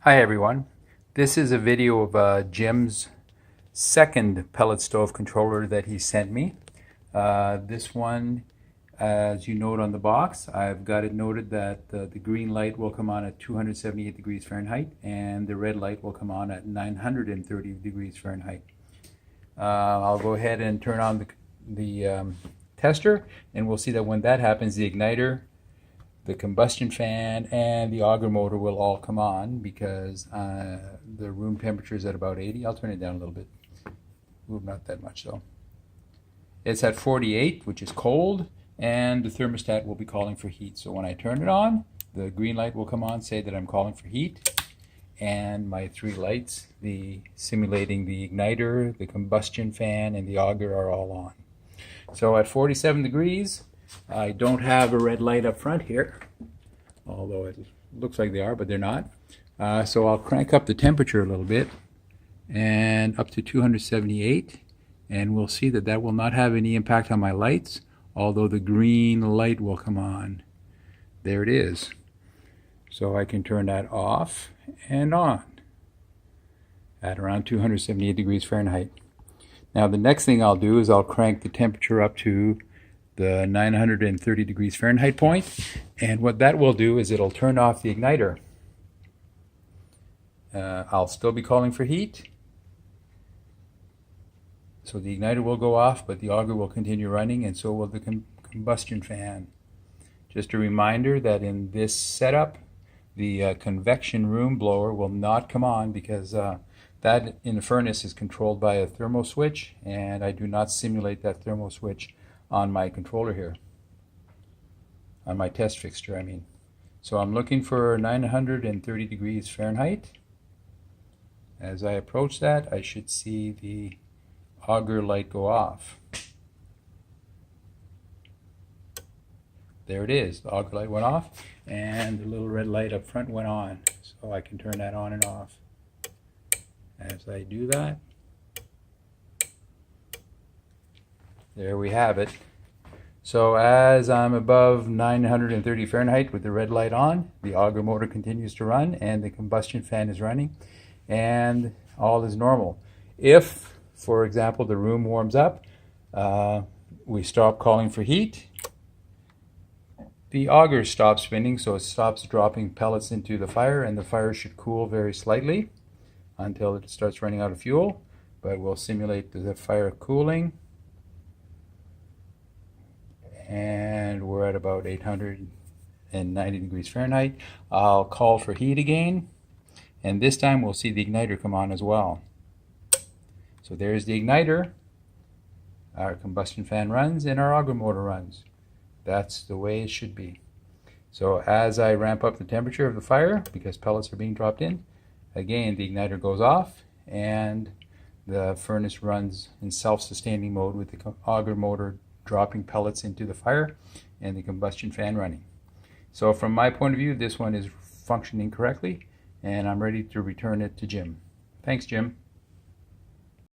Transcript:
Hi everyone. This is a video of Jim's second pellet stove controller that he sent me. This one, as you note on the box, I've got it noted that the green light will come on at 278 degrees Fahrenheit and the red light will come on at 930 degrees Fahrenheit. I'll go ahead and turn on the tester, and we'll see that when that happens, the igniter, the combustion fan, and the auger motor will all come on because the room temperature is at about 80. I'll turn it down a little bit. Ooh, not that much though. It's at 48, which is cold, and the thermostat will be calling for heat. So when I turn it on, the green light will come on, say that I'm calling for heat, and my three lights, simulating the igniter, the combustion fan, and the auger, are all on. So at 47 degrees, I don't have a red light up front here, although it looks like they are, but they're not. So I'll crank up the temperature a little bit and up to 278, and we'll see that that will not have any impact on my lights, although the green light will come on. There it is. So I can turn that off and on at around 278 degrees Fahrenheit. Now the next thing I'll do is I'll crank the temperature up to the 930 degrees Fahrenheit point, and what that will do is it'll turn off the igniter. I'll still be calling for heat, so the igniter will go off, but the auger will continue running, and so will the combustion fan. Just a reminder that in this setup, the convection room blower will not come on because that in the furnace is controlled by a thermo switch, and I do not simulate that thermo switch on my controller here, on my test fixture I mean. So I'm looking for 930 degrees Fahrenheit. As I approach that, I should see the auger light go off. There it is, the auger light went off and the little red light up front went on. So I can turn that on and off. As I do that, there we have it. So as I'm above 930 Fahrenheit with the red light on, the auger motor continues to run and the combustion fan is running, and all is normal. If, for example, the room warms up, we stop calling for heat, the auger stops spinning, so it stops dropping pellets into the fire, and the fire should cool very slightly until it starts running out of fuel. But we'll simulate the fire cooling, and we're at about 890 degrees Fahrenheit. I'll call for heat again, and this time we'll see the igniter come on as well. So there's the igniter, our combustion fan runs, and our auger motor runs. That's the way it should be. So as I ramp up the temperature of the fire, because pellets are being dropped in, again the igniter goes off and the furnace runs in self-sustaining mode with the auger motor dropping pellets into the fire and the combustion fan running. So from my point of view, this one is functioning correctly, and I'm ready to return it to Jim. Thanks, Jim.